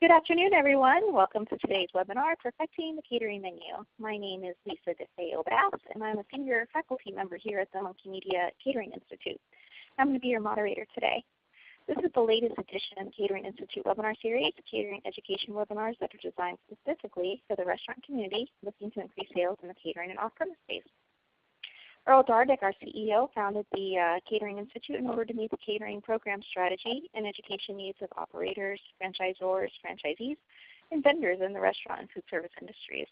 Good afternoon, everyone. Welcome to today's webinar, Perfecting the Catering Menu. My name is Lisa DeFeo-Bass, and I'm a senior faculty member here at the Multimedia Catering Institute. I'm going to be your moderator today. This is the latest edition of the Catering Institute webinar series, catering education webinars that are designed specifically for the restaurant community looking to increase sales in the catering and off-premise space. Earl Dardick, our CEO, founded the Catering Institute in order to meet the catering program strategy and education needs of operators, franchisors, franchisees, and vendors in the restaurant and food service industries.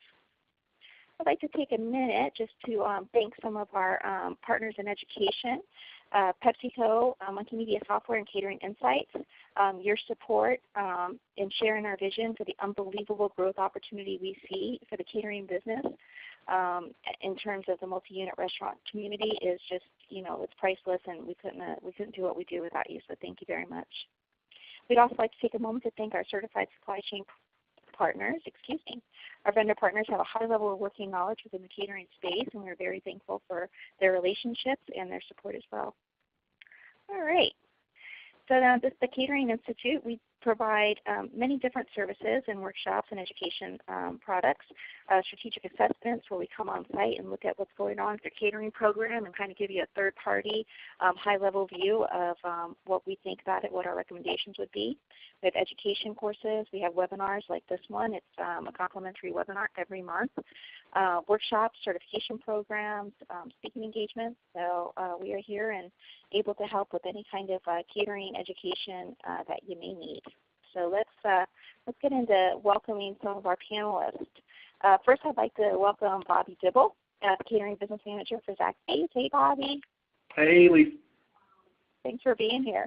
I'd like to take a minute just to thank some of our partners in education, PepsiCo, Multimedia Software, and Catering Insights. Your support in sharing our vision for the unbelievable growth opportunity we see for the catering business in terms of the multi-unit restaurant community is just, it's priceless, and we couldn't do what we do without you, so thank you very much. We'd also like to take a moment to thank our certified supply chain partners. Our vendor partners have a high level of working knowledge within the catering space, and we're very thankful for their relationships and their support as well. All right. So now the Catering Institute, we provide many different services and workshops and education products, strategic assessments where we come on site and look at what's going on with the catering program and kind of give you a third-party high-level view of what we think about it, what our recommendations would be. We have education courses. We have webinars like this one. It's a complimentary webinar every month. Workshops, certification programs, speaking engagements. So we are here and able to help with any kind of catering education that you may need. So let's get into welcoming some of our panelists. First, I'd like to welcome Bobby Dibble, Catering Business Manager for Zaxby's. Hey, Bobby. Hey, Lisa. Thanks for being here.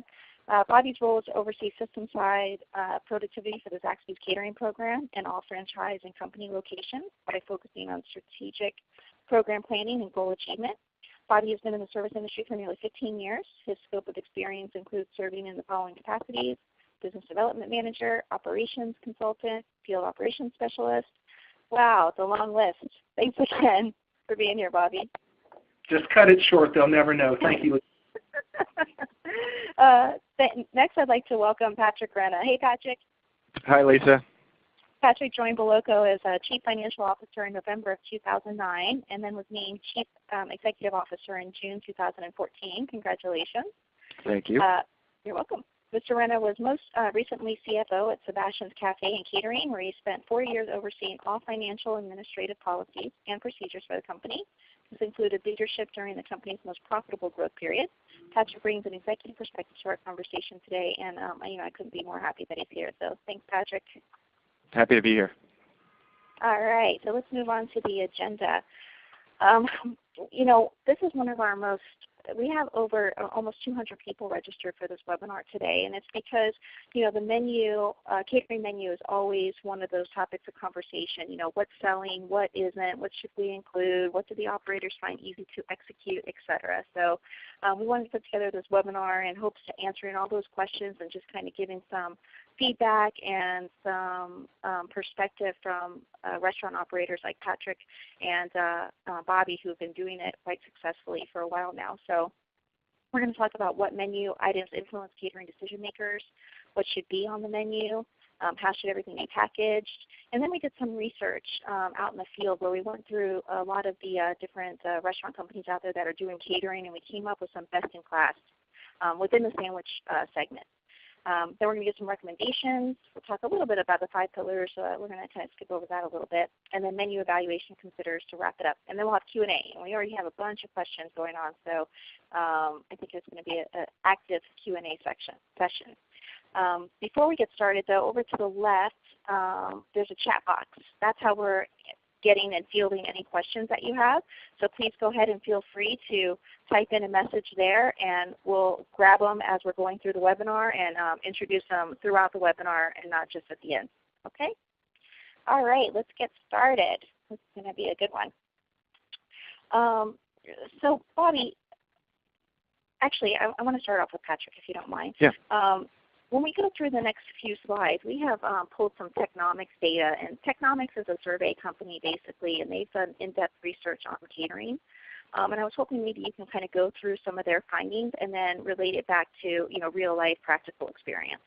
Bobby's role is to oversee system-side productivity for the Zaxby's catering program and all franchise and company locations by focusing on strategic program planning and goal achievement. Bobby has been in the service industry for nearly 15 years. His scope of experience includes serving in the following capacities: business development manager, operations consultant, field operations specialist. Wow, it's a long list. Thanks again for being here, Bobby. Just cut it short. They'll never know. Thank you. Next, I'd like to welcome Patrick Renna. Hey, Patrick. Hi, Lisa. Patrick joined Beloco as Chief Financial Officer in November of 2009 and then was named Chief Executive Officer in June 2014. Congratulations. Thank you. You're welcome. Mr. Renna was most recently CFO at Sebastian's Cafe and Catering, where he spent 4 years overseeing all financial and administrative policies and procedures for the company. This included leadership during the company's most profitable growth period. Patrick brings an executive perspective to our conversation today, and I couldn't be more happy that he's here. So thanks, Patrick. Happy to be here. All right, so let's move on to the agenda. This is one of our we have over almost 200 people registered for this webinar today, and it's because, the menu, catering menu is always one of those topics of conversation. What's selling, what isn't, what should we include, what do the operators find easy to execute, etc. So we wanted to put together this webinar in hopes to answering all those questions and just kind of giving some feedback and some perspective from restaurant operators like Patrick and Bobby, who have been doing it quite successfully for a while now. So we're going to talk about what menu items influence catering decision makers, what should be on the menu, how should everything be packaged, and then we did some research out in the field where we went through a lot of the different restaurant companies out there that are doing catering, and we came up with some best-in-class within the sandwich segment. Then we're going to give some recommendations. We'll talk a little bit about the 5 pillars. We're going to kind of skip over that a little bit. And then menu evaluation considers to wrap it up. And then we'll have Q&A. And we already have a bunch of questions going on, so I think it's going to be an active Q&A session. Before we get started, though, over to the left, there's a chat box. That's how we're getting and fielding any questions that you have. So please go ahead and feel free to type in a message there, and we'll grab them as we're going through the webinar and introduce them throughout the webinar and not just at the end. Okay? All right, let's get started. This is going to be a good one. So Bobby, actually, I want to start off with Patrick, if you don't mind. Yeah. When we go through the next few slides, we have pulled some Technomics data, and Technomics is a survey company basically, and they've done in-depth research on catering. And I was hoping maybe you can kind of go through some of their findings and then relate it back to real-life practical experience.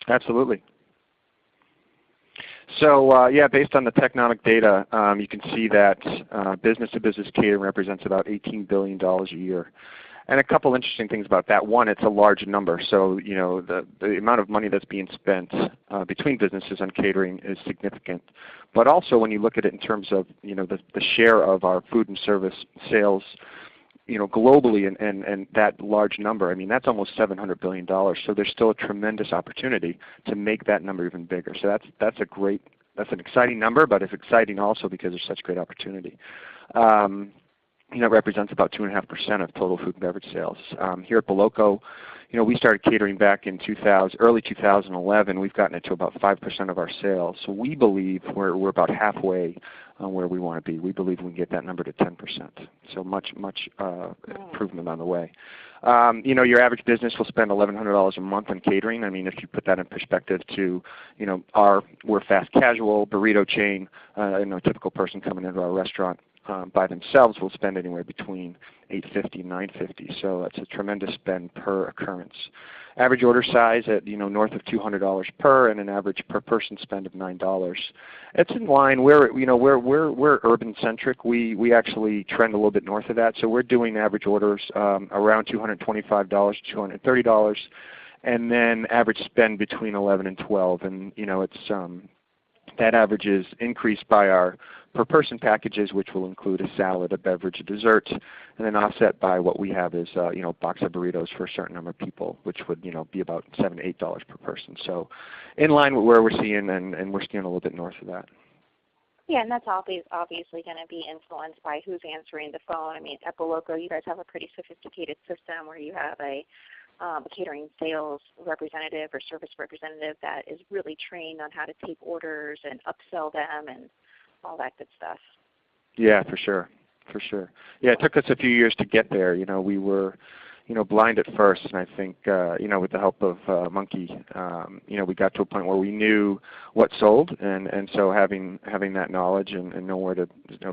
Absolutely. So yeah, based on the Technomic data, you can see that business-to-business catering represents about $18 billion a year. And a couple interesting things about that. One, it's a large number. So the amount of money that's being spent between businesses on catering is significant. But also when you look at it in terms of the share of our food and service sales globally and that large number, I mean that's almost $700 billion. So there's still a tremendous opportunity to make that number even bigger. So that's an exciting number, but it's exciting also because there's such great opportunity. It represents about 2.5% of total food and beverage sales. Here at Beloco, we started catering back in early 2011. We've gotten it to about 5% of our sales. So we believe we're about halfway on where we want to be. We believe we can get that number to 10%. So much improvement on the way. Your average business will spend $1,100 a month on catering. I mean, if you put that in perspective to, we're fast casual, burrito chain, a typical person coming into our restaurant by themselves will spend anywhere between $850 and $950. So that's a tremendous spend per occurrence. Average order size at north of $200 per, and an average per person spend of $9. It's in line. We're urban centric. We actually trend a little bit north of that. So we're doing average orders around $225 to $230, and then average spend between 11 and 12. And it's that average is increased by our per person packages, which will include a salad, a beverage, a dessert, and then offset by what we have is a box of burritos for a certain number of people, which would be about $7 to $8 per person. So in line with where we're seeing, and we're seeing a little bit north of that. Yeah, and that's obviously going to be influenced by who's answering the phone. I mean, at Beloco, you guys have a pretty sophisticated system where you have a catering sales representative or service representative that is really trained on how to take orders and upsell them and all that good stuff. Yeah, for sure. Yeah, it took us a few years to get there. We were, blind at first, and I think, with the help of Monkey, we got to a point where we knew what sold, and so having that knowledge and know where to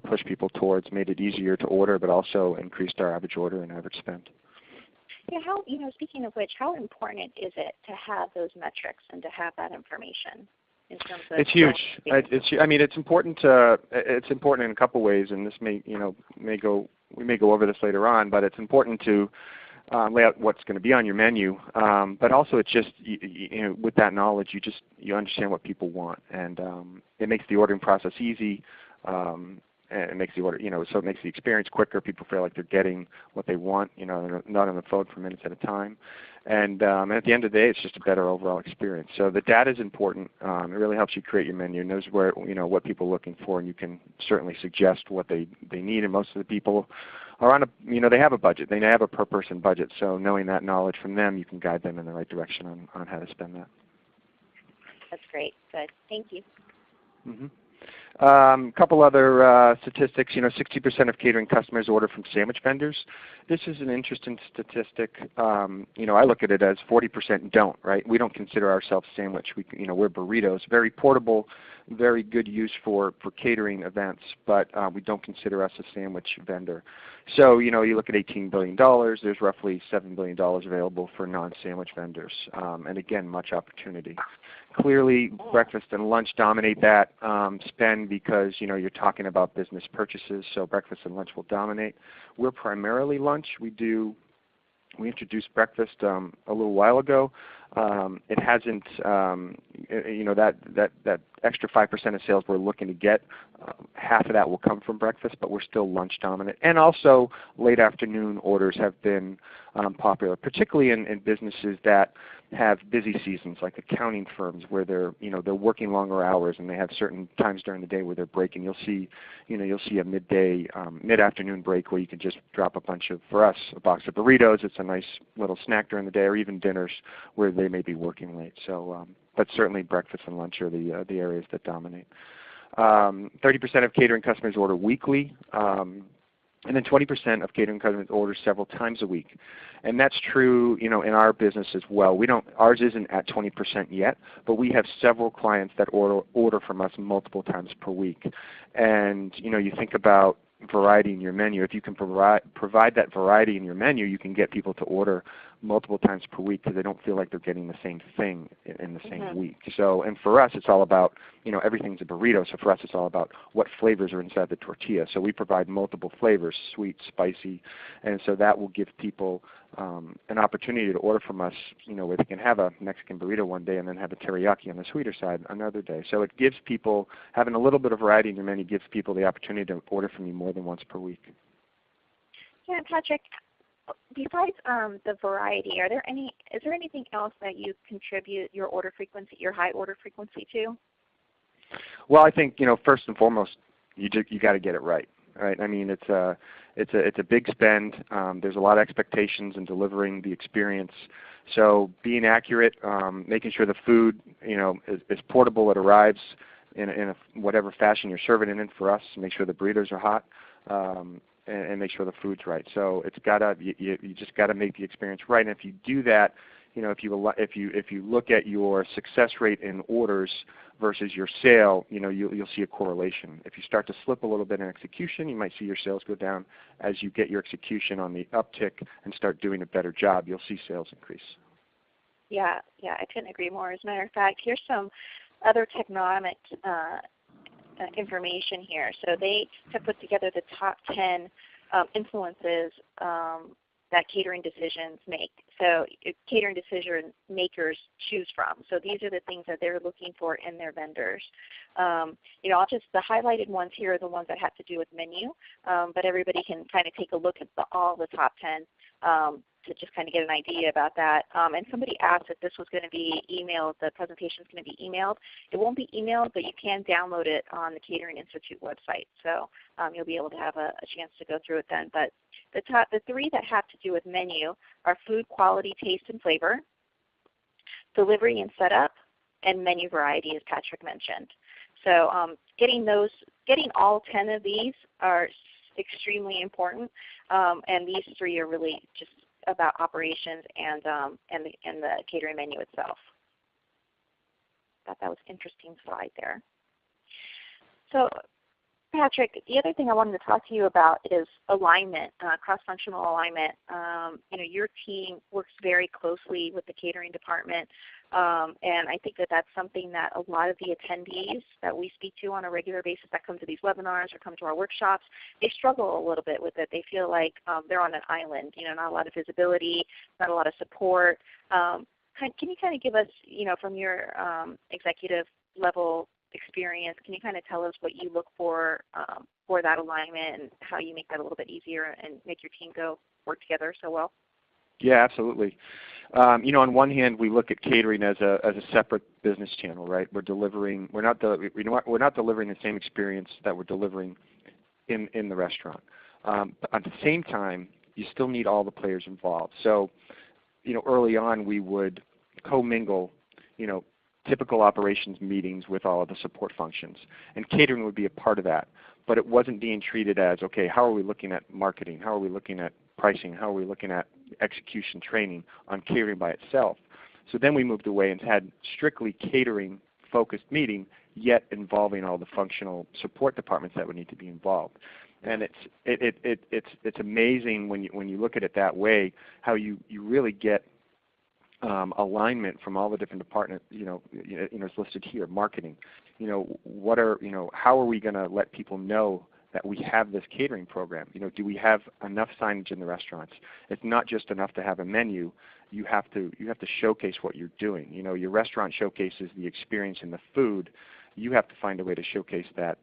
push people towards made it easier to order, but also increased our average order and average spend. Yeah, speaking of which, how important is it to have those metrics and to have that information? It's huge. It's important. It's important in a couple ways, and this we may go over this later on. But it's important to lay out what's going to be on your menu. But also, it's just with that knowledge, you understand what people want, and it makes the ordering process easy. And it makes the order, so it makes the experience quicker. People feel like they're getting what they want, they're not on the phone for minutes at a time. And at the end of the day, it's just a better overall experience. So the data is important. It really helps you create your menu, knows where, what people are looking for, and you can certainly suggest what they need. And most of the people are on they have a budget. They have a per person budget. So knowing that knowledge from them, you can guide them in the right direction on how to spend that. That's great. Good. Thank you. Mm-hmm. Couple other statistics. 60% of catering customers order from sandwich vendors. This is an interesting statistic. I look at it as 40% don't. Right? We don't consider ourselves sandwich. We're burritos. Very portable, very good use for catering events, but we don't consider us a sandwich vendor. So you look at $18 billion. There's roughly $7 billion available for non-sandwich vendors, and again, much opportunity. Clearly, breakfast and lunch dominate that spend because you're talking about business purchases, so breakfast and lunch will dominate. We're primarily lunch. We introduced breakfast a little while ago. It hasn't, that extra 5% of sales we're looking to get, half of that will come from breakfast, but we're still lunch dominant. And also late afternoon orders have been popular, particularly in businesses that have busy seasons, like accounting firms where they're working longer hours and they have certain times during the day where they're breaking. You'll see a midday, mid-afternoon break where you can just drop a bunch of, for us, a box of burritos. It's a nice little snack during the day, or even dinners where they may be working late. So, but certainly breakfast and lunch are the areas that dominate. 30% of catering customers order weekly. And then 20% of catering customers order several times a week. And that's true, in our business as well. Ours isn't at 20% yet, but we have several clients that order from us multiple times per week. And you think about variety in your menu. If you can provide that variety in your menu, you can get people to order multiple times per week because they don't feel like they're getting the same thing in the same week. So, and for us, it's all about, everything's a burrito. So for us, it's all about what flavors are inside the tortilla. So we provide multiple flavors, sweet, spicy, and so that will give people an opportunity to order from us, where they can have a Mexican burrito one day and then have a teriyaki on the sweeter side another day. So it gives people, having a little bit of variety in your menu gives people the opportunity to order from you more than once per week. Yeah, Patrick, besides the variety, is there anything else that you contribute your order frequency, your high order frequency to? Well, I think, first and foremost, you got to get it right. Right? I mean, it's a big spend. There's a lot of expectations in delivering the experience. So being accurate, making sure the food, is portable. It arrives in whatever fashion you're serving it in. For us, make sure the burritos are hot, and make sure the food's right. So it's you just gotta make the experience right. And if you do that, if you look at your success rate in orders versus your sale, you'll see a correlation. If you start to slip a little bit in execution, you might see your sales go down. As you get your execution on the uptick and start doing a better job, you'll see sales increase. Yeah, I couldn't agree more. As a matter of fact, here's some other technomic information here. So they have put together the top 10 influences that catering decisions make. So catering decision makers choose from. So these are the things that they're looking for in their vendors. The highlighted ones here are the ones that have to do with menu, but everybody can kind of take a look at all the top 10 to just kind of get an idea about that. And somebody asked if this was going to be emailed, the presentation is going to be emailed. It won't be emailed, but you can download it on the Catering Institute website. So you'll be able to have a chance to go through it then. But the three that have to do with menu are food quality, taste, and flavor, delivery and setup, and menu variety, as Patrick mentioned. So getting all 10 of these are extremely important, and these three are really just about operations and the catering menu itself. Thought that was an interesting slide there. So Patrick, the other thing I wanted to talk to you about is alignment, cross-functional alignment. Your team works very closely with the catering department, and I think that that's something that a lot of the attendees that we speak to on a regular basis that come to these webinars or come to our workshops, they struggle a little bit with it. They feel like they're on an island, not a lot of visibility, not a lot of support. Can you kind of give us, from your executive level experience, can you kind of tell us what you look for that alignment and how you make that a little bit easier and make your team work together so well? Yeah, absolutely. On one hand, we look at catering as a separate business channel, right? We're not delivering the same experience that we're delivering in the restaurant. But at the same time, you still need all the players involved. So, early on, we would commingle, typical operations meetings with all of the support functions. And catering would be a part of that. But it wasn't being treated as, okay, how are we looking at marketing? How are we looking at pricing? How are we looking at execution training on catering by itself? So then we moved away and had strictly catering-focused meeting, yet involving all the functional support departments that would need to be involved. And it's amazing when you look at it that way, how you really get alignment from all the different departments. It's listed here. Marketing. How are we going to let people know that we have this catering program? Do we have enough signage in the restaurants? It's not just enough to have a menu. You have to showcase what you're doing. Your restaurant showcases the experience in the food. You have to find a way to showcase that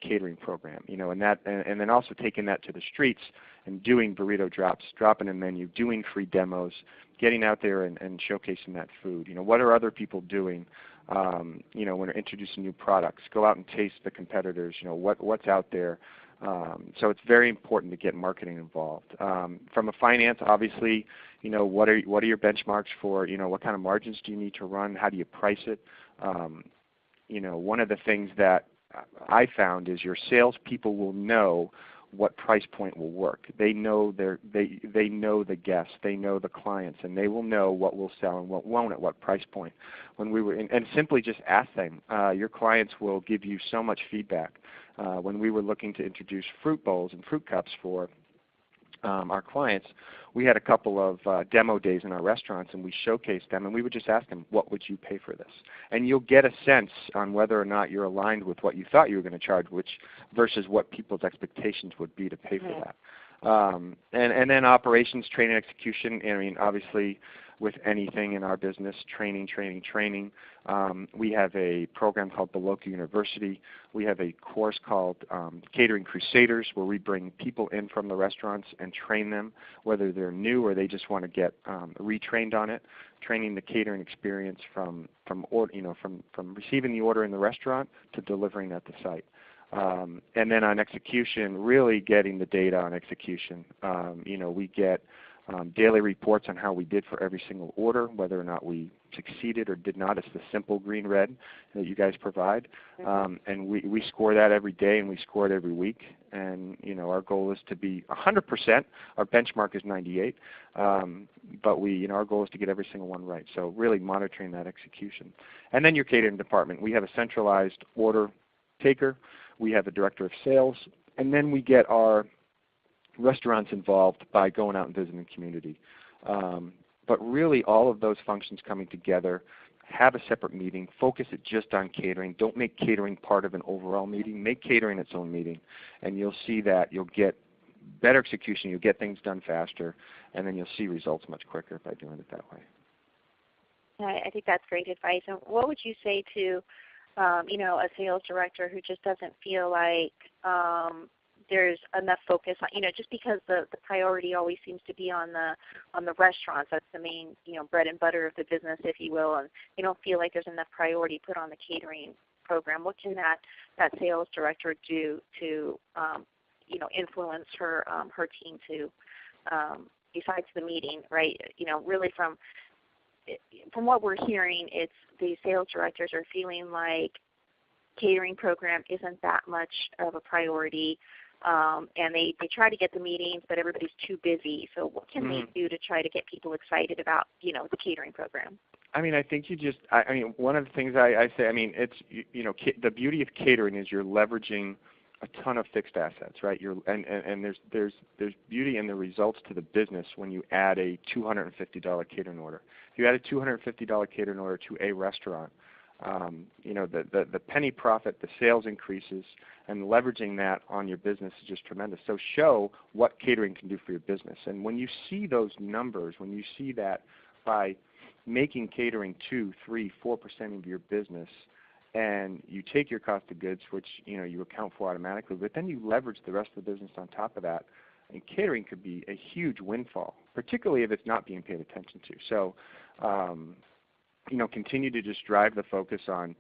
catering program. And then also taking that to the streets and doing burrito drops, dropping a menu, doing free demos, getting out there and showcasing that food. What are other people doing? When they're introducing new products, go out and taste the competitors. What's out there. So it's very important to get marketing involved. From a finance, obviously, what are your benchmarks for? What kind of margins do you need to run? How do you price it? One of the things that I found is your salespeople will know what price point will work. They know they know the guests, they know the clients, and they will know what will sell and what won't at what price point. And simply just ask them. Your clients will give you so much feedback. When we were looking to introduce fruit bowls and fruit cups for our clients, we had a couple of demo days in our restaurants, and we showcased them, and we would just ask them, what would you pay for this? And you'll get a sense on whether or not you're aligned with what you thought you were going to charge, versus what people's expectations would be to pay for that. And then operations, training, execution. I mean, obviously, with anything in our business, training. We have a program called the Local University. We have a course called Catering Crusaders, where we bring people in from the restaurants and train them, whether they're new or they just want to get retrained on it, training the catering experience from receiving the order in the restaurant to delivering at the site. And then on execution, really getting the data on execution. We get daily reports on how we did for every single order, whether or not we succeeded or did not. It's the simple green-red that you guys provide. And we score that every day, and we score it every week. And our goal is to be 100%. Our benchmark is 98. But our goal is to get every single one right. So really monitoring that execution. And then your catering department. We have a centralized order taker. We have a director of sales. And then we get our restaurants involved by going out and visiting the community. But really all of those functions coming together, have a separate meeting, focus it just on catering. Don't make catering part of an overall meeting. Make catering its own meeting. And you'll see that you'll get better execution, you'll get things done faster, and then you'll see results much quicker by doing it that way. I think that's great advice. And what would you say to a sales director who just doesn't feel like there's enough focus on, just because the priority always seems to be on the restaurants. That's the main, bread and butter of the business, if you will, and they don't feel like there's enough priority put on the catering program. What can that sales director do to, influence her team to, besides the meeting, right? Really from what we're hearing, it's the sales directors are feeling like catering program isn't that much of a priority. And they try to get the meetings, but everybody's too busy. So what can they do to try to get people excited about, the catering program? I mean, I think one of the things I say, it's, the beauty of catering is you're leveraging a ton of fixed assets, right? And there's beauty in the results to the business when you add a $250 catering order. If you add a $250 catering order to a restaurant, the penny profit, the sales increases, and leveraging that on your business is just tremendous. So show what catering can do for your business. And when you see those numbers, when you see that by making catering 2, 3, 4% of your business, and you take your cost of goods, which you account for automatically, but then you leverage the rest of the business on top of that, and catering could be a huge windfall, particularly if it's not being paid attention to. So continue to just drive the focus on,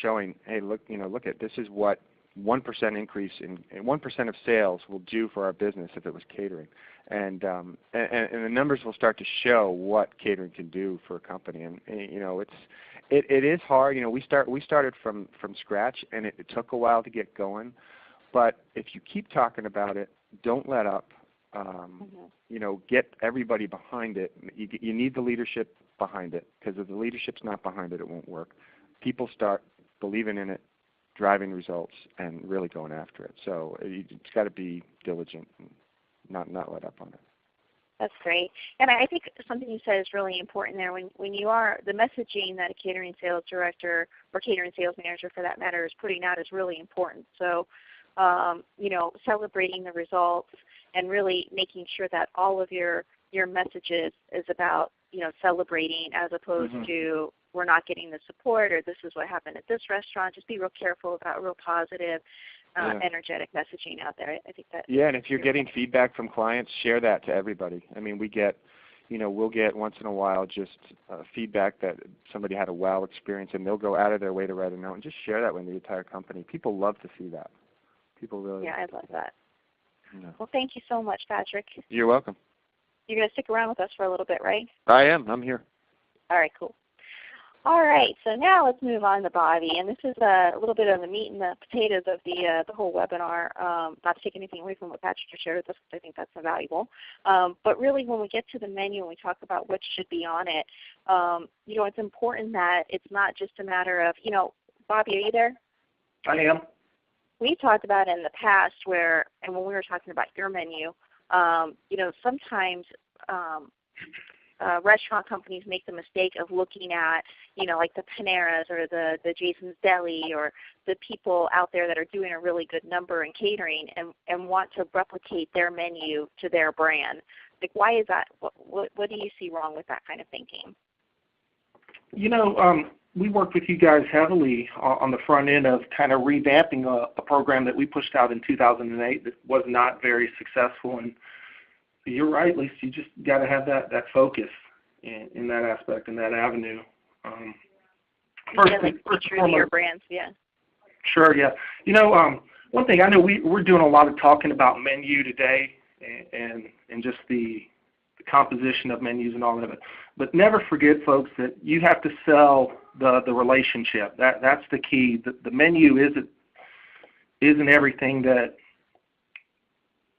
showing, hey, look at this is what 1% increase in 1% of sales will do for our business if it was catering, and the numbers will start to show what catering can do for a company. And it is hard. We started from scratch, and it took a while to get going. But if you keep talking about it, don't let up. Get everybody behind it. You need the leadership behind it, because if the leadership's not behind it, it won't work. People start believing in it, driving results, and really going after it. So it's got to be diligent and not let up on it. That's great. And I think something you said is really important there. When you are, the messaging that a catering sales director or catering sales manager for that matter is putting out is really important. So, celebrating the results and really making sure that all of your messages is about, celebrating as opposed to we're not getting the support or this is what happened at this restaurant. Just be real careful about real positive, energetic messaging out there. I think that. Yeah, and if you're getting feedback from clients, share that to everybody. I mean, we get, we'll get once in a while just feedback that somebody had a wow experience, and they'll go out of their way to write a note and just share that with the entire company. People love to see that. People really. Yeah, I love that. Yeah. Well, thank you so much, Patrick. You're welcome. You're going to stick around with us for a little bit, right? I am. I'm here. All right, cool. All right, so now let's move on to Bobby, and this is a little bit of the meat and the potatoes of the whole webinar. Not to take anything away from what Patrick just shared with us, because I think that's valuable. But really, when we get to the menu and we talk about what should be on it, it's important that it's not just a matter of, Bobby, are you there? I am. We talked about in the past when we were talking about your menu, Sometimes restaurant companies make the mistake of looking at, like the Paneras or the Jason's Deli or the people out there that are doing a really good number in catering and want to replicate their menu to their brand. Like, why is that? What do you see wrong with that kind of thinking? We worked with you guys heavily on the front end of kind of revamping a program that we pushed out in 2008 that was not very successful. And you're right, Lisa. You just got to have that focus in that aspect, in that avenue. First true to your brands, yeah. Sure, yeah. One thing I know we're doing a lot of talking about menu today and just the composition of menus and all of it. But never forget, folks, that you have to sell the relationship. That's the key. The menu isn't everything that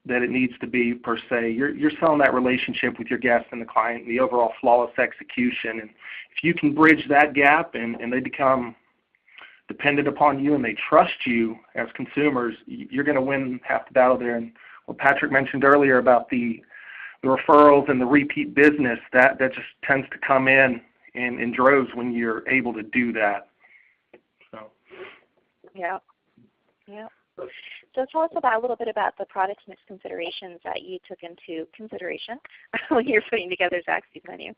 it needs to be per se. You're selling that relationship with your guest and the client and the overall flawless execution. And if you can bridge that gap and they become dependent upon you and they trust you as consumers, you're going to win half the battle there. And what Patrick mentioned earlier about the referrals and the repeat business, that just tends to come in droves when you're able to do that. So. Yeah. So tell us a little bit about the product mix considerations that you took into consideration when you're putting together Zaxby's menu.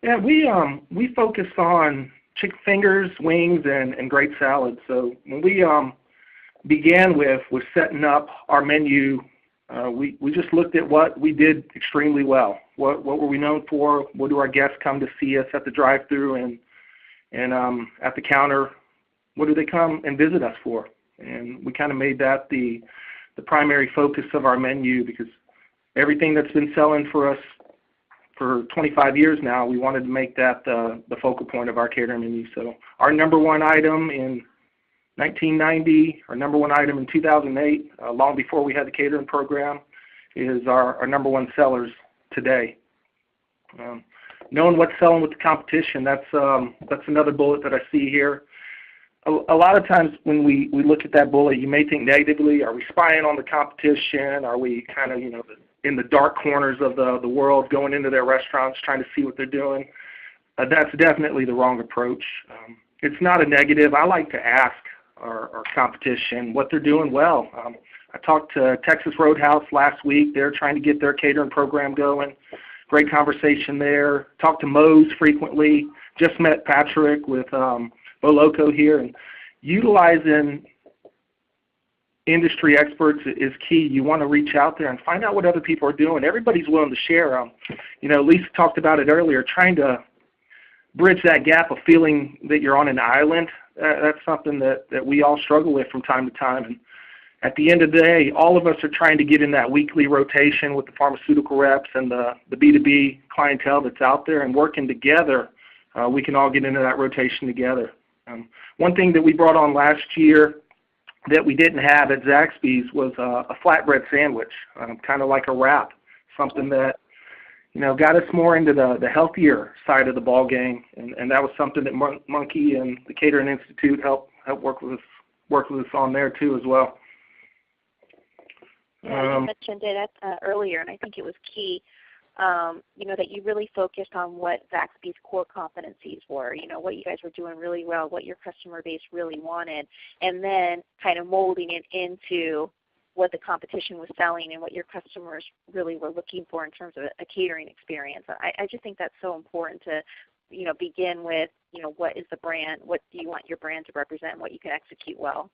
Yeah, we focus on chicken fingers, wings, and great salads. So when we began with setting up our menu, we just looked at what we did extremely well. What were we known for? What do our guests come to see us at the drive-thru and at the counter? What do they come and visit us for? And we kind of made that the primary focus of our menu, because everything that's been selling for us for 25 years now, we wanted to make that the focal point of our catering menu. So our number one item in 1990, our number one item in 2008, long before we had the catering program, is our number one sellers today. Knowing what's selling with the competition, that's another bullet that I see here. A lot of times when we look at that bullet, you may think negatively. Are we spying on the competition? Are we kind of, in the dark corners of the world, going into their restaurants, trying to see what they're doing? That's definitely the wrong approach. It's not a negative. I like to ask our competition what they're doing well. I talked to Texas Roadhouse last week. They're trying to get their catering program going. Great conversation there. Talked to Moe's frequently. Just met Patrick with Bo Loco here. And utilizing industry experts is key. You want to reach out there and find out what other people are doing. Everybody's willing to share. Lisa talked about it earlier, trying to bridge that gap of feeling that you're on an island. That's something that we all struggle with from time to time. And at the end of the day, all of us are trying to get in that weekly rotation with the pharmaceutical reps and the B2B clientele that's out there, and working together, we can all get into that rotation together. One thing that we brought on last year that we didn't have at Zaxby's was a flatbread sandwich, kind of like a wrap, something that got us more into the healthier side of the ball game, and that was something that Monkey and the Catering Institute helped work with us on there too as well. Yeah, you mentioned it earlier, and I think it was key. That you really focused on what Zaxby's core competencies were, what you guys were doing really well, what your customer base really wanted, and then kind of molding it into what the competition was selling and what your customers really were looking for in terms of a catering experience. I just think that's so important to, begin with, what is the brand, what do you want your brand to represent, and what you can execute well.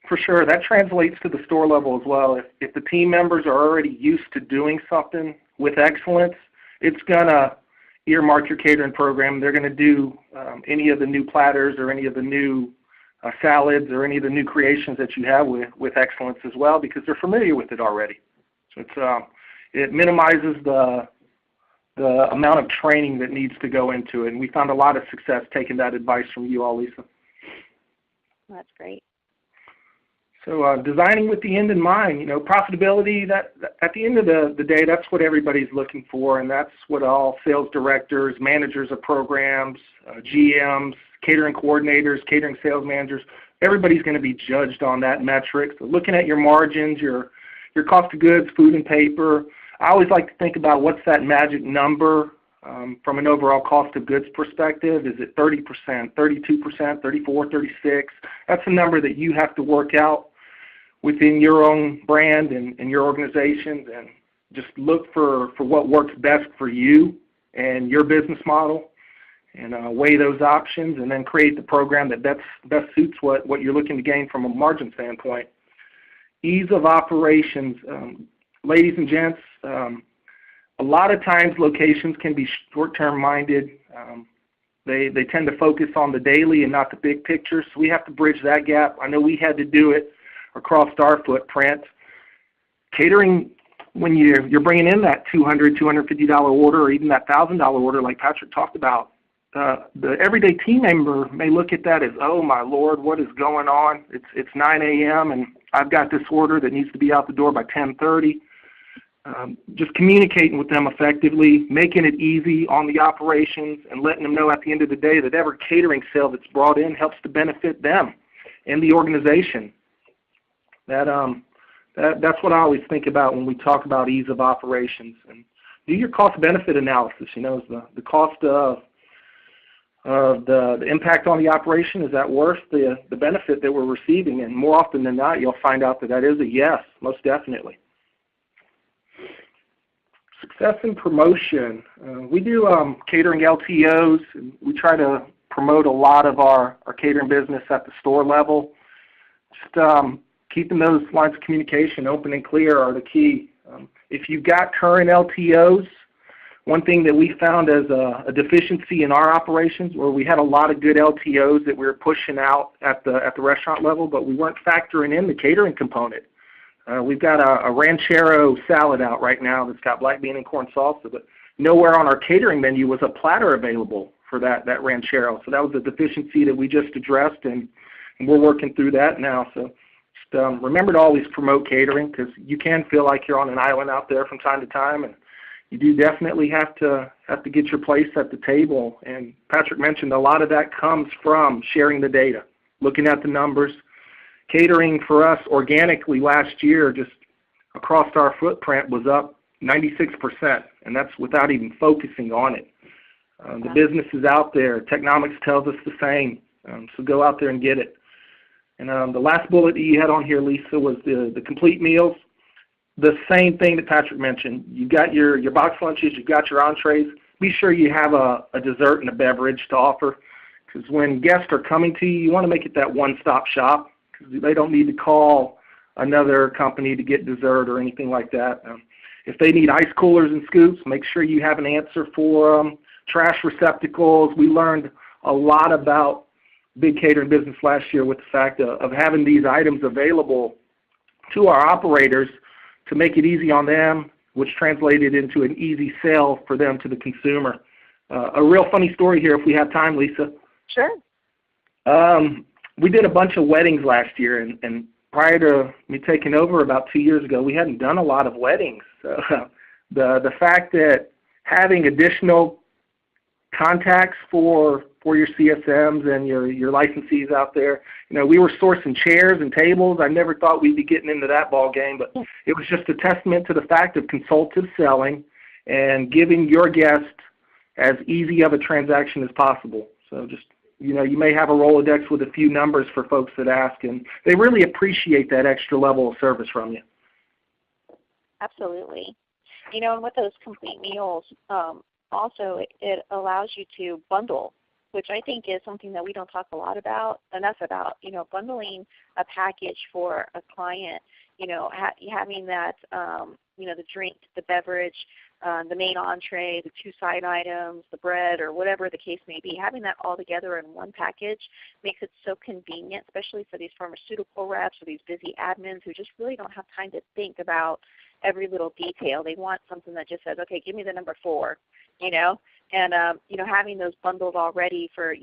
For sure. That translates to the store level as well. If the team members are already used to doing something with excellence, it's going to earmark your catering program. They're going to do any of the new platters or any of the new salads or any of the new creations that you have with excellence as well, because they're familiar with it already. So it minimizes the amount of training that needs to go into it. And we found a lot of success taking that advice from you all, Lisa. That's great. So designing with the end in mind, profitability, that at the end of the day, that's what everybody's looking for, and that's what all sales directors, managers of programs, GMs, catering coordinators, catering sales managers, everybody's going to be judged on that metric. So looking at your margins, your cost of goods, food and paper, I always like to think about what's that magic number from an overall cost of goods perspective. Is it 30%, 32%, 34, 36? That's a number that you have to work out within your own brand and your organizations, and just look for what works best for you and your business model, and weigh those options, and then create the program that best suits what you're looking to gain from a margin standpoint. Ease of operations. Ladies and gents, a lot of times locations can be short-term minded. They tend to focus on the daily and not the big picture, so we have to bridge that gap. I know we had to do it across our footprint. Catering, when you're bringing in that $200, $250 order, or even that $1,000 order like Patrick talked about, the everyday team member may look at that as, oh my Lord, what is going on? It's 9 a.m. and I've got this order that needs to be out the door by 10:30. Just communicating with them effectively, making it easy on the operations, and letting them know at the end of the day that every catering sale that's brought in helps to benefit them and the organization. That's what I always think about when we talk about ease of operations. And do your cost-benefit analysis. Is the cost of the impact on the operation, is that worth the benefit that we're receiving? And more often than not, you'll find out that is a yes, most definitely. Success and promotion. We do catering LTOs. And we try to promote a lot of our catering business at the store level. Just keeping those lines of communication open and clear are the key. If you've got current LTOs, one thing that we found as a deficiency in our operations, where we had a lot of good LTOs that we were pushing out at the restaurant level, but we weren't factoring in the catering component. We've got a ranchero salad out right now that's got black bean and corn salsa, but nowhere on our catering menu was a platter available for that ranchero. So that was a deficiency that we just addressed, and we're working through that now. So just remember to always promote catering, because you can feel like you're on an island out there from time to time, and you do definitely have to get your place at the table. And Patrick mentioned a lot of that comes from sharing the data, looking at the numbers. Catering for us organically last year, just across our footprint, was up 96%, and that's without even focusing on it. The business is out there. Technomics tells us the same, so go out there and get it. And the last bullet that you had on here, Lisa, was the complete meals. The same thing that Patrick mentioned. You've got your box lunches, you've got your entrees. Be sure you have a dessert and a beverage to offer, because when guests are coming to you, you want to make it that one-stop shop, because they don't need to call another company to get dessert or anything like that. If they need ice coolers and scoops, make sure you have an answer for them. Trash receptacles. We learned a lot about big catering business last year with the fact of having these items available to our operators to make it easy on them, which translated into an easy sale for them to the consumer. A real funny story here, if we have time, Lisa. Sure. We did a bunch of weddings last year, and prior to me taking over about 2 years ago, we hadn't done a lot of weddings. So the fact that having additional contacts for your CSMs and your licensees out there, we were sourcing chairs and tables. I never thought we'd be getting into that ball game, but it was just a testament to the fact of consultative selling and giving your guest as easy of a transaction as possible. So just, you may have a Rolodex with a few numbers for folks that ask, and they really appreciate that extra level of service from you. Absolutely. And with those complete meals, also it allows you to bundle, which I think is something that we don't talk enough about, bundling a package for a client, having that, the drink, the beverage, the main entree, the 2 side items, the bread, or whatever the case may be, having that all together in one package makes it so convenient, especially for these pharmaceutical reps or these busy admins who just really don't have time to think about every little detail. They want something that just says, okay, give me the number 4, and having those bundled already for,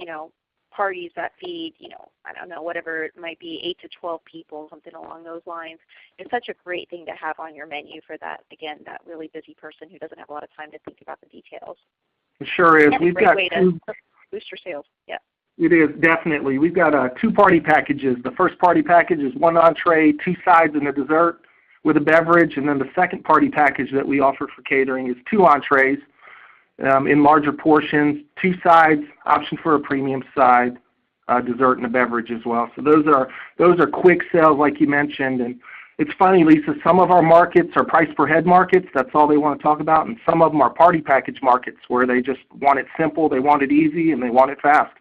parties that feed, I don't know, whatever it might be, 8 to 12 people, something along those lines. It's such a great thing to have on your menu for that, again, that really busy person who doesn't have a lot of time to think about the details. It sure is. We've got way to boost your sales. Yeah. It is, definitely. We've got 2 party packages. The first party package is 1 entree, 2 sides, and a dessert. with a beverage, and then the second party package that we offer for catering is 2 entrees in larger portions, 2 sides, option for a premium side, dessert and a beverage as well. So those are quick sales like you mentioned. And it's funny, Lisa, some of our markets are price per head markets. That's all they want to talk about. And some of them are party package markets where they just want it simple, they want it easy, and they want it fast.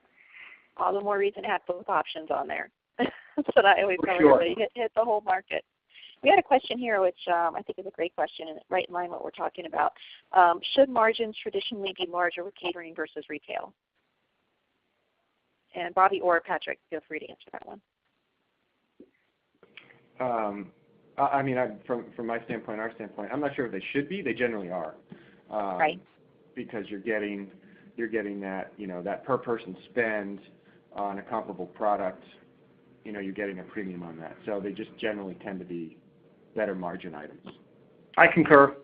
All the more reason to have both options on there. That's what I always tell sure. everybody, hit the whole market. We had a question here which I think is a great question and right in line with what we're talking about. Should margins traditionally be larger with catering versus retail? And Bobby or Patrick, feel free to answer that one. I mean, from my standpoint, our standpoint, I'm not sure if they should be. They generally are. Right. Because you're getting that, that per person spend on a comparable product. You're getting a premium on that. So they just generally tend to be better margin items. I concur.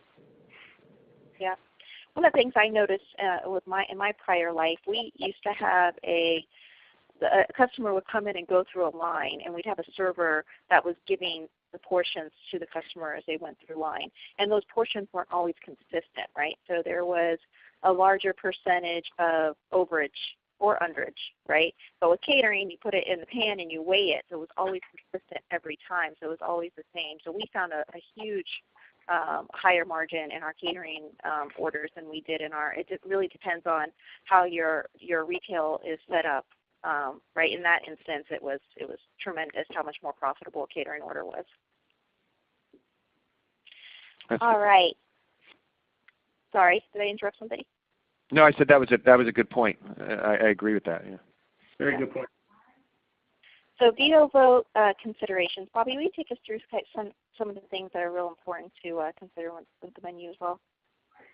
Yeah. One of the things I noticed in my prior life, we used to have a customer would come in and go through a line, and we'd have a server that was giving the portions to the customer as they went through line. And those portions weren't always consistent, right? So there was a larger percentage of overage or underage, right? But with catering, you put it in the pan and you weigh it, so it was always consistent every time, so it was always the same. So we found a huge higher margin in our catering orders than we did in our, it really depends on how your retail is set up. Right, in that instance, it was tremendous how much more profitable a catering order was. All right. Sorry, did I interrupt somebody? No, I said that was a good point. I agree with that. Yeah. Very good point. So veto vote considerations. Bobby, will you take us through some of the things that are real important to consider with the menu as well?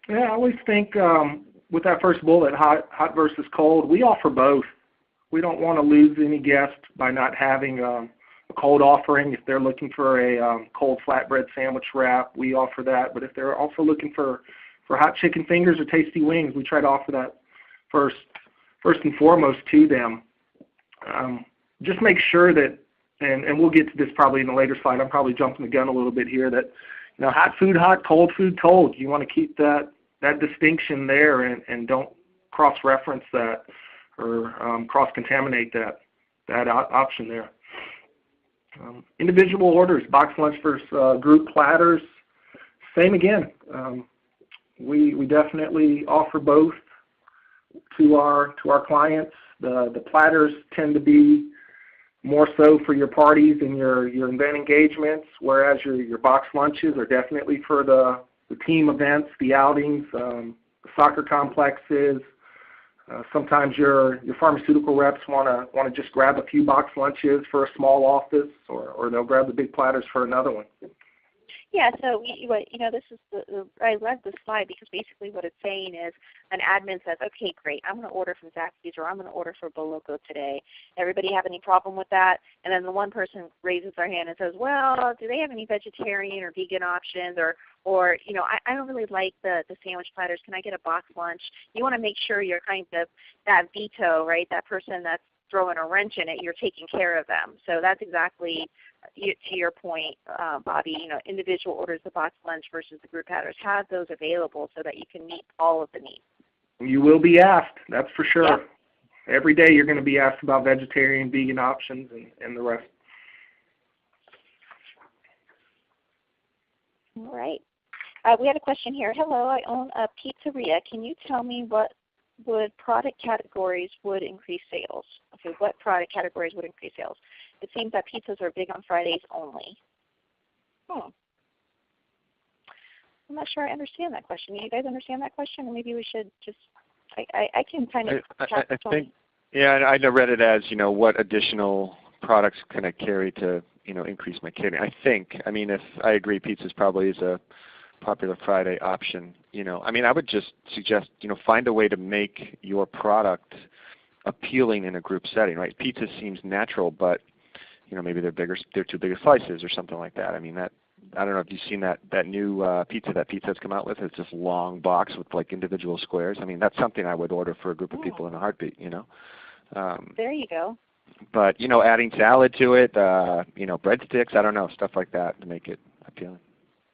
Yeah, I always think with that first bullet, hot versus cold, we offer both. We don't want to lose any guest by not having a cold offering. If they're looking for a cold flatbread sandwich wrap, we offer that. But if they're also looking for hot chicken fingers or tasty wings, we try to offer that first and foremost to them. Just make sure that, and we'll get to this probably in a later slide, I'm probably jumping the gun a little bit here, that hot food hot, cold food cold. You want to keep that distinction there and don't cross-reference that or cross-contaminate that option there. Individual orders, box lunch versus group platters, same again. We definitely offer both to our clients. The platters tend to be more so for your parties and your event engagements, whereas your box lunches are definitely for the team events, the outings, the soccer complexes. Sometimes your pharmaceutical reps want to just grab a few box lunches for a small office, or they'll grab the big platters for another one. Yeah, so this is I love this slide because basically what it's saying is an admin says, okay, great, I'm going to order from Zaxby's or I'm going to order for Boloco today. Everybody have any problem with that? And then the one person raises their hand and says, well, do they have any vegetarian or vegan options? Or I don't really like the sandwich platters. Can I get a box lunch? You want to make sure you're kind of that veto, right? That person that's throwing a wrench in it, you're taking care of them. So that's exactly to your point, Bobby, individual orders the box lunch versus the group platters. Have those available so that you can meet all of the needs. You will be asked, that's for sure. Yep. Every day you're going to be asked about vegetarian, vegan options and the rest. All right. We had a question here. Hello, I own a pizzeria. Can you tell me what product categories would increase sales? Okay, what product categories would increase sales? It seems that pizzas are big on Fridays only. I'm not sure I understand that question. Do you guys understand that question? Or maybe we should just, I can kind of I think, yeah, I read it as, what additional products can I carry to, increase my catering. If I agree, pizzas probably is a popular Friday option. I would just suggest, find a way to make your product appealing in a group setting, right? Pizza seems natural, but maybe they're too big slices or something like that. I don't know if you've seen that new pizza that Pizza has come out with. It's this long box with like individual squares. That's something I would order for a group of people in a heartbeat. There you go. But adding salad to it, breadsticks, I don't know, stuff like that to make it appealing.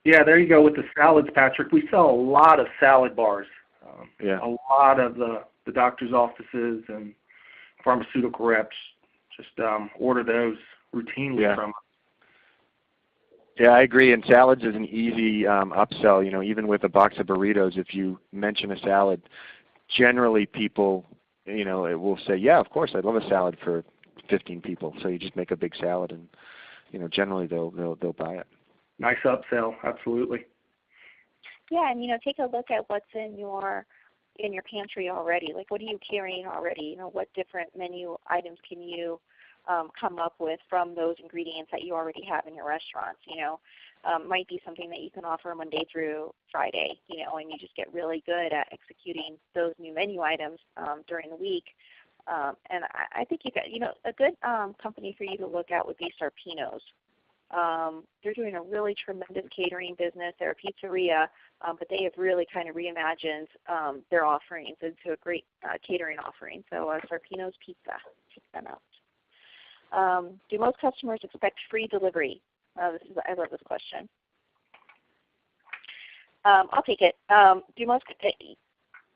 Yeah, there you go with the salads, Patrick. We sell a lot of salad bars. Yeah. A lot of the doctor's offices and pharmaceutical reps just order those routinely from us. Yeah, I agree. And salads is an easy upsell. You know, even with a box of burritos, if you mention a salad, generally people, you know, it will say, yeah, of course, I'd love a salad for 15 people. So you just make a big salad, and you know, generally they'll buy it. Nice upsell, absolutely. Yeah, and you know, take a look at what's in your pantry already. Like, what are you carrying already? You know, what different menu items can you come up with from those ingredients that you already have in your restaurants? You know, might be something that you can offer Monday through Friday. You know, and you just get really good at executing those new menu items during the week. And I think you know, a good company for you to look at would be Sarpino's. They're doing a really tremendous catering business. They're a pizzeria, but they have really kind of reimagined their offerings into a great catering offering. So Sarpino's Pizza, check them out. Do most customers expect free delivery? I love this question. I'll take it.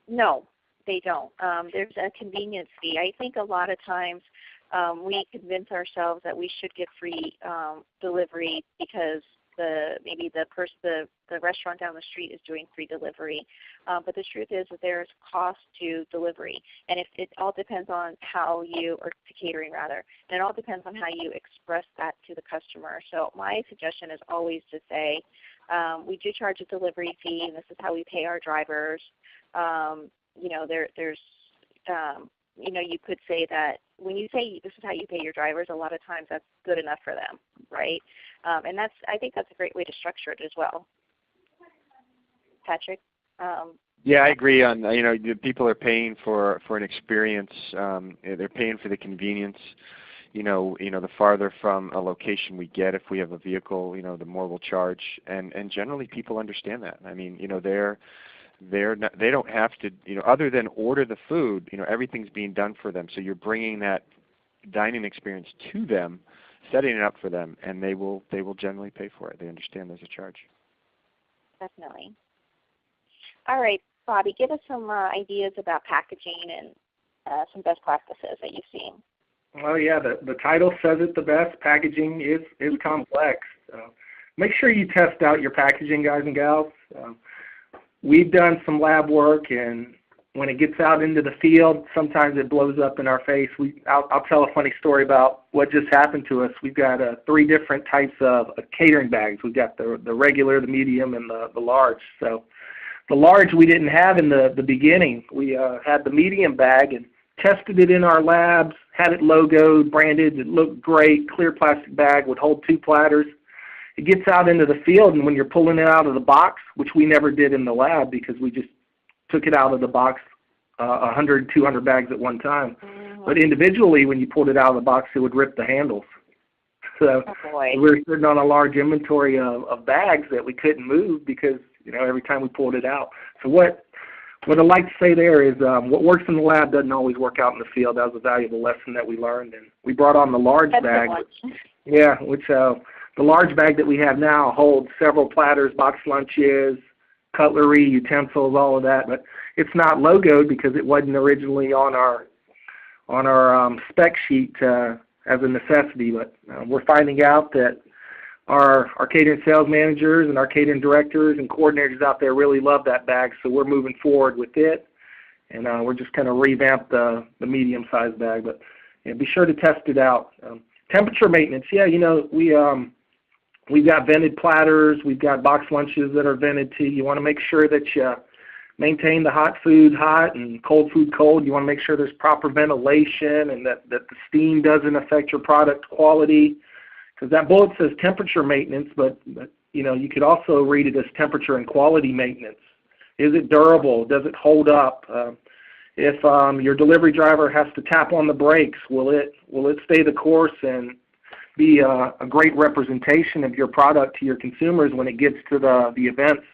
No, they don't. There's a convenience fee. I think a lot of times we convince ourselves that we should get free delivery because maybe the restaurant down the street is doing free delivery. But the truth is that there's cost to delivery, and it all depends on or to catering rather, and it all depends on how you express that to the customer. So my suggestion is always to say, we do charge a delivery fee, and this is how we pay our drivers. You know, there's you know, you could say that when you say this is how you pay your drivers, a lot of times that's good enough for them, right? And I think that's a great way to structure it as well. Patrick? Yeah, I agree. On you know, people are paying for an experience. They're paying for the convenience. You know, the farther from a location we get, if we have a vehicle, you know, the more we'll charge. And generally, people understand that. I mean, you know, they don't have to, you know, other than order the food, you know, everything's being done for them. So you're bringing that dining experience to them, setting it up for them, and they will generally pay for it. They understand there's a charge. Definitely. All right, Bobby, give us some ideas about packaging and some best practices that you've seen. Well, yeah, the title says it the best. Packaging is complex. Make sure you test out your packaging, guys and gals. We've done some lab work, and when it gets out into the field, sometimes it blows up in our face. I'll tell a funny story about what just happened to us. We've got 3 different types of catering bags. We've got the regular, the medium, and the large. So the large we didn't have in the beginning. We had the medium bag and tested it in our labs, had it logoed, branded. It looked great. Clear plastic bag would hold 2 platters. It gets out into the field, and when you're pulling it out of the box, which we never did in the lab because we just took it out of the box 100, 200 bags at one time. Mm-hmm. But individually, when you pulled it out of the box, it would rip the handles. So we were sitting on a large inventory of bags that we couldn't move because, you know, every time we pulled it out. So what I'd like to say there is what works in the lab doesn't always work out in the field. That was a valuable lesson that we learned. And we brought on the large bag. The large bag that we have now holds several platters, box lunches, cutlery, utensils, all of that. But it's not logoed because it wasn't originally on our spec sheet as a necessity. But we're finding out that our catering sales managers and our catering directors and coordinators out there really love that bag, so we're moving forward with it. And we're just going to revamp the medium-sized bag. But yeah, be sure to test it out. Temperature maintenance, yeah, you know, we've got vented platters. We've got box lunches that are vented too. You want to make sure that you maintain the hot food hot and cold food cold. You want to make sure there's proper ventilation and that the steam doesn't affect your product quality. Because that bullet says temperature maintenance, but you know, you could also read it as temperature and quality maintenance. Is it durable? Does it hold up? If your delivery driver has to tap on the brakes, will it stay the course and be a great representation of your product to your consumers when it gets to the events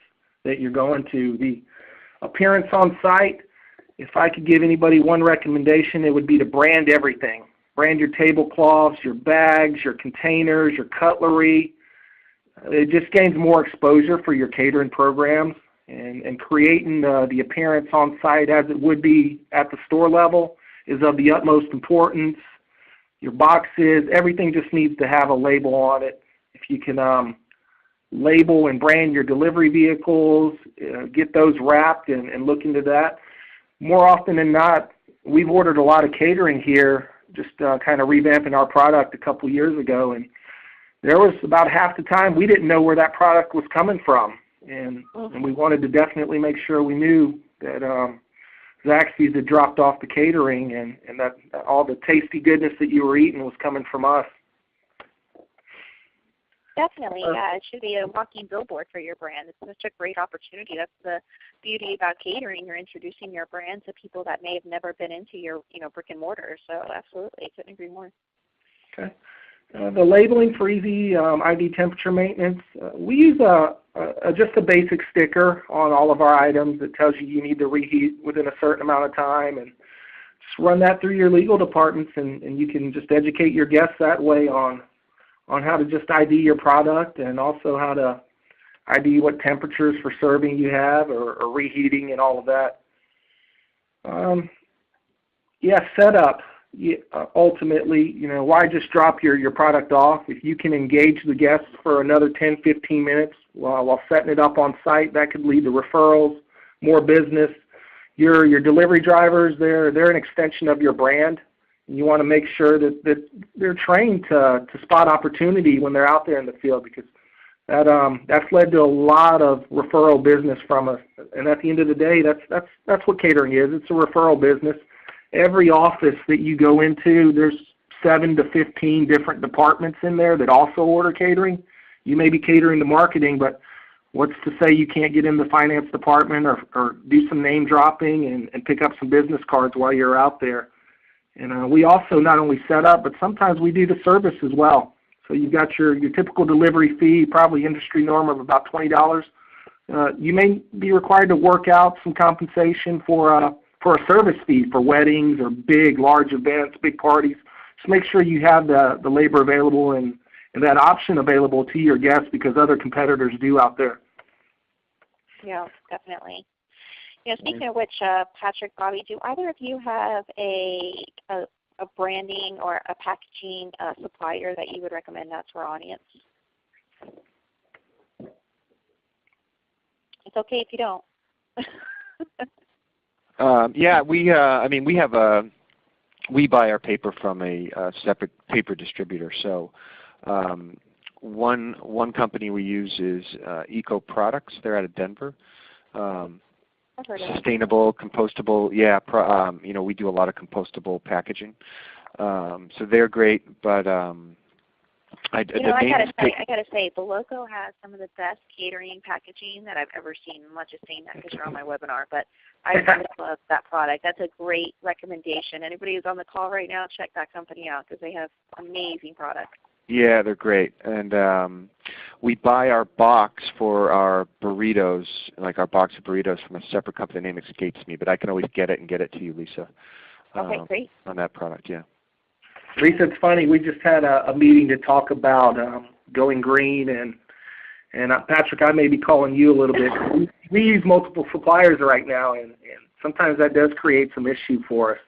that you're going to? The appearance on site, if I could give anybody one recommendation, it would be to brand everything. Brand your tablecloths, your bags, your containers, your cutlery. It just gains more exposure for your catering programs, and creating the appearance on site as it would be at the store level is of the utmost importance. Your boxes, everything just needs to have a label on it. If you can label and brand your delivery vehicles, get those wrapped and look into that. More often than not, we've ordered a lot of catering here, just kind of revamping our product a couple years ago, and there was about half the time we didn't know where that product was coming from, and we wanted to definitely make sure we knew that Zaxby's had dropped off the catering and that all the tasty goodness that you were eating was coming from us. Definitely, yeah. It should be a walking billboard for your brand. It's such a great opportunity. That's the beauty about catering. You're introducing your brand to people that may have never been into your, brick and mortar. So absolutely, couldn't agree more. Okay. The labeling for easy ID temperature maintenance, we use just a basic sticker on all of our items that tells you need to reheat within a certain amount of time, and just run that through your legal departments, and you can just educate your guests that way on how to just ID your product, and also how to ID what temperatures for serving you have or reheating and all of that. Setup. Ultimately, why just drop your product off? If you can engage the guests for another 10, 15 minutes while setting it up on site, that could lead to referrals, more business. Your delivery drivers, they're an extension of your brand. You want to make sure that they're trained to spot opportunity when they're out there in the field, because that's led to a lot of referral business from us. And at the end of the day, that's what catering is. It's a referral business. Every office that you go into, there's 7 to 15 different departments in there that also order catering. You may be catering to marketing, but what's to say you can't get in the finance department or do some name dropping and pick up some business cards while you're out there? And we also not only set up, but sometimes we do the service as well. So you've got your typical delivery fee, probably industry norm of about $20. You may be required to work out some compensation for a service fee for weddings or large events, big parties. Just make sure you have the labor available and that option available to your guests, because other competitors do out there. Yeah, definitely. Speaking of which, Patrick, Bobby, do either of you have a branding or a packaging supplier that you would recommend out to our audience? It's okay if you don't. We buy our paper from a separate paper distributor. So one company we use is Eco Products. They're out of Denver. Sustainable, compostable. We do a lot of compostable packaging. So they're great, but I gotta say, the Loco has some of the best catering packaging that I've ever seen. I'm not just saying that because you're on my webinar, but I really love that product. That's a great recommendation. Anybody who's on the call right now, check that company out because they have amazing products. Yeah, they're great. And we buy our box for our burritos, like our box of burritos, from a separate company. The name escapes me, but I can always get it to you, Lisa. Okay, great. On that product, yeah. Lisa, it's funny. We just had a meeting to talk about going green, and Patrick, I may be calling you a little bit. We use multiple suppliers right now, and sometimes that does create some issue for us.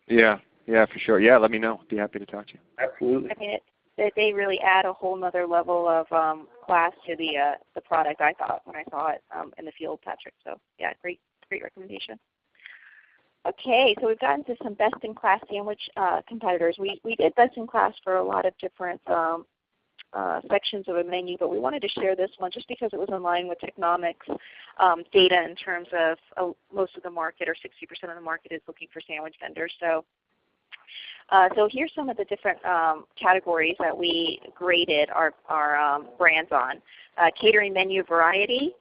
Yeah, for sure. Yeah, let me know. Be happy to talk to you. Absolutely. I mean, they really add a whole other level of class to the product, I thought, when I saw it in the field, Patrick. So, yeah, great recommendation. Okay, so we've gotten to some best-in-class sandwich competitors. We did best-in-class for a lot of different sections of a menu, but we wanted to share this one just because it was in line with Technomic's data in terms of most of the market, or 60% of the market, is looking for sandwich vendors. So here's some of the different categories that we graded our brands on. Catering menu variety.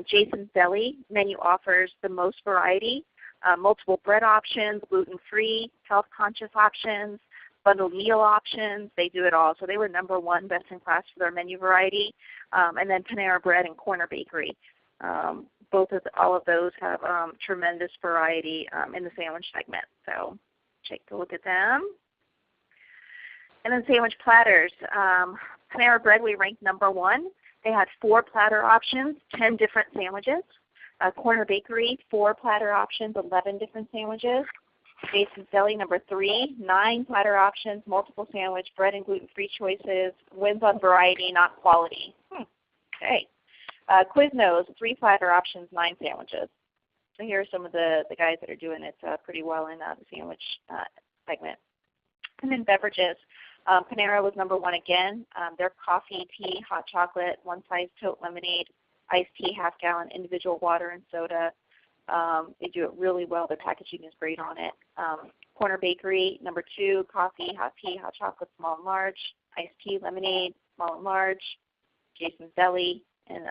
Jason's Deli menu offers the most variety. Multiple bread options, gluten-free, health-conscious options, bundled meal options. They do it all. So they were #1 best in class for their menu variety. And then Panera Bread and Corner Bakery. All of those have tremendous variety in the sandwich segment. So take a look at them. And then sandwich platters. Panera Bread, we ranked #1. They had 4 platter options, 10 different sandwiches. Corner Bakery, 4 platter options, 11 different sandwiches. Jason's Deli, number 3, 9 platter options, multiple sandwich, bread and gluten-free choices, wins on variety, not quality. Okay. Quiznos, 3 platter options, 9 sandwiches. So here are some of the guys that are doing it pretty well in the sandwich segment. And then Beverages. Panera was number 1 again. Their coffee, tea, hot chocolate, one-size tote lemonade, iced tea, half-gallon, individual water and soda. They do it really well. Their packaging is great on it. Corner Bakery, number 2, coffee, hot tea, hot chocolate, small and large, iced tea, lemonade, small and large. Jason's Deli, and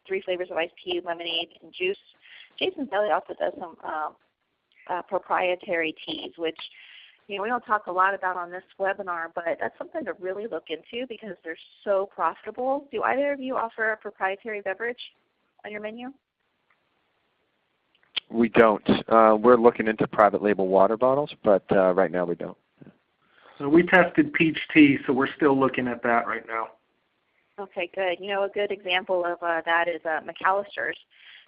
3 flavors of iced tea, lemonade, and juice. Jason's Deli also does some proprietary teas, which we don't talk a lot about on this webinar, but that's something to really look into because they're so profitable. Do either of you offer a proprietary beverage on your menu? We don't. We're looking into private label water bottles, but right now we don't. So we tested peach tea, so we're still looking at that right now. Okay, good. A good example of that is McAllister's.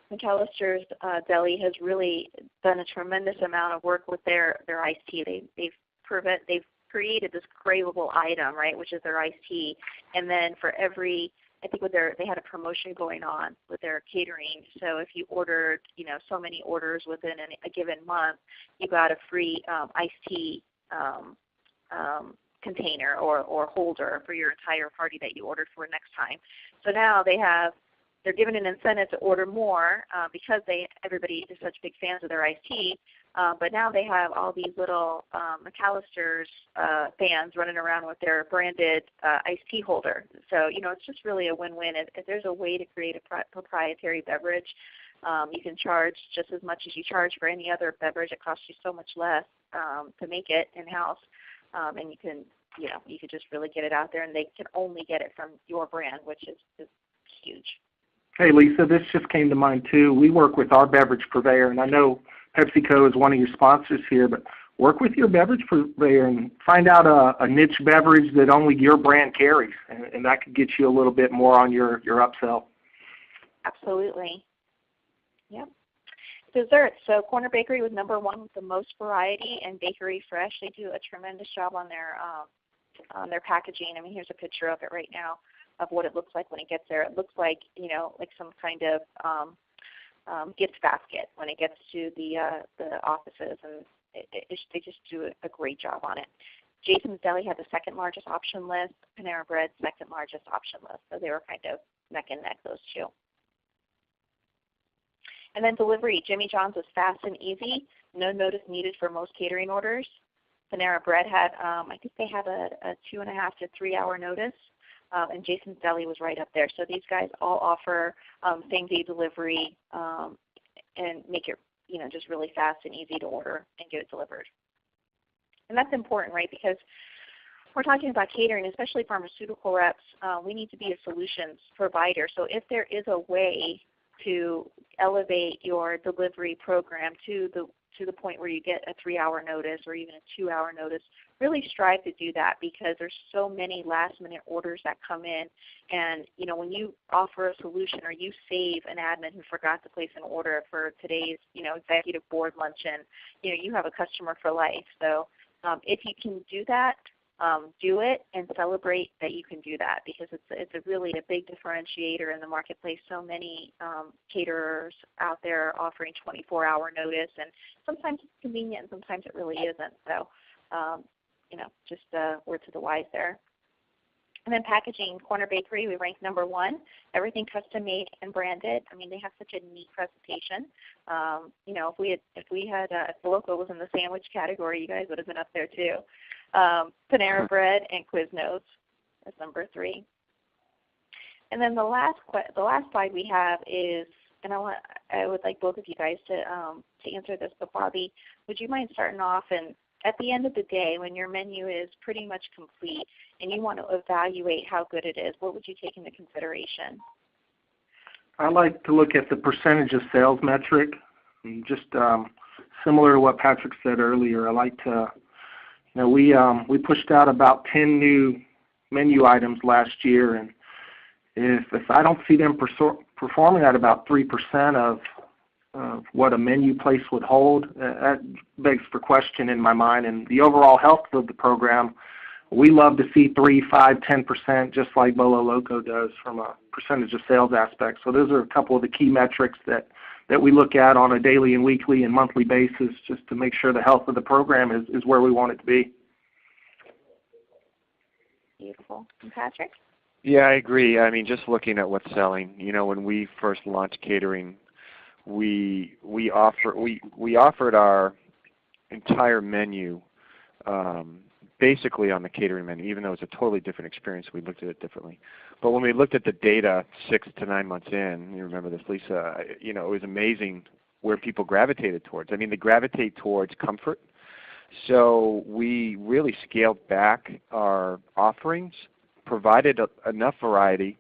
McAllister's Deli has really done a tremendous amount of work with their iced tea. They've created this craveable item, right, which is their iced tea. And then for every, I think they had a promotion going on with their catering. So if you ordered, so many orders within a given month, you got a free iced tea container or holder for your entire party that you ordered for next time. So now they're given an incentive to order more because everybody is such big fans of their iced tea. But now they have all these little McAllister's fans running around with their branded iced tea holder. So it's just really a win-win. If there's a way to create a proprietary beverage, you can charge just as much as you charge for any other beverage. It costs you so much less to make it in-house, and you can just really get it out there, and they can only get it from your brand, which is huge. Hey, Lisa, this just came to mind, too. We work with our beverage purveyor, and I know PepsiCo is one of your sponsors here, but work with your beverage purveyor and find out a niche beverage that only your brand carries, and that could get you a little bit more on your upsell. Absolutely. Yep. Desserts. So Corner Bakery was number 1 with the most variety, and Bakery Fresh, they do a tremendous job on their packaging. I mean, here's a picture of it right now of what it looks like when it gets there. It looks like, like some kind of gift basket when it gets to the offices, and they just do a great job on it. Jason's Deli had the 2nd largest option list. Panera Bread, 2nd largest option list. So they were kind of neck and neck, those two. And then delivery. Jimmy John's was fast and easy. No notice needed for most catering orders. Panera Bread had, I think they have a 2.5 to 3 hour notice. And Jason's Deli was right up there. So these guys all offer same-day delivery and make it, just really fast and easy to order and get it delivered. And that's important, right? Because we're talking about catering, especially pharmaceutical reps. We need to be a solutions provider. So if there is a way to elevate your delivery program to the point where you get a 3 hour notice or even a 2 hour notice, really strive to do that because there's so many last minute orders that come in, and when you offer a solution or you save an admin who forgot to place an order for today's executive board luncheon, you have a customer for life. So if you can do that, do it and celebrate that you can do that because it's really a big differentiator in the marketplace. So many caterers out there offering 24-hour notice, and sometimes it's convenient and sometimes it really isn't. So, just word to the wise there. And then packaging, Corner Bakery, we ranked number 1. Everything custom made and branded. I mean, they have such a neat presentation. If the logo was in the sandwich category, you guys would have been up there too. Panera Bread and Quiznos is number 3. And then the last slide we have is, and I would like both of you guys to answer this, but Bobby, would you mind starting off? And at the end of the day, when your menu is pretty much complete and you want to evaluate how good it is, what would you take into consideration? I like to look at the percentage of sales metric. Just similar to what Patrick said earlier, I like to, we pushed out about 10 new menu items last year, if I don't see them performing at about 3% of what a menu place would hold, that begs for question in my mind. And the overall health of the program, we love to see 3, 5, 10%, just like Bolo Loco does from a percentage of sales aspect. So those are a couple of the key metrics that we look at on a daily and weekly and monthly basis, just to make sure the health of the program is where we want it to be. Beautiful. And Patrick? Yeah, I agree. I mean, just looking at what's selling, you know, when we first launched catering, we offered our entire menu basically on the catering menu, even though it's a totally different experience. We looked at it differently. But when we looked at the data 6 to 9 months in, you remember this, Lisa, you know, it was amazing where people gravitated towards. I mean, they gravitate towards comfort. So we really scaled back our offerings, provided enough variety,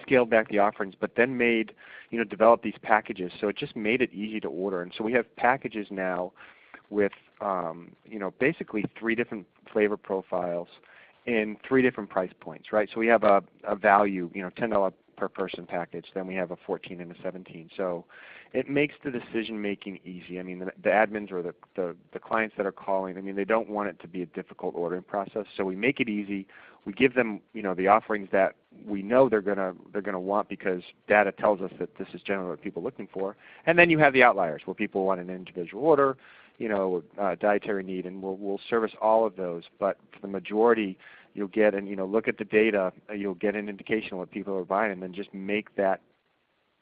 scaled back the offerings, but then made, you know, developed these packages. So it just made it easy to order. And so we have packages now with, you know, basically 3 different flavor profiles in 3 different price points, right? So we have a value, you know, $10 per person package. Then we have a 14 and a 17. So it makes the decision making easy. I mean, the admins or the clients that are calling, I mean, they don't want it to be a difficult ordering process. So we make it easy. We give them, you know, the offerings that we know they're gonna want, because data tells us that this is generally what people are looking for. And then you have the outliers where people want an individual order, you know, dietary need, and we'll service all of those. But for the majority, you'll get, and you know, look at the data, you'll get an indication of what people are buying, and then just make that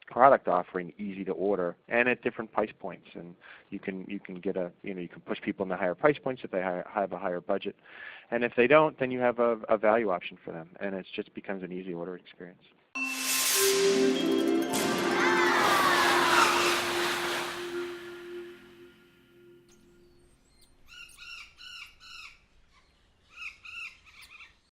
product offering easy to order and at different price points. And you can get a, you know, you can push people in the higher price points if they have a higher budget, and if they don't, then you have a value option for them, and it just becomes an easy ordering experience.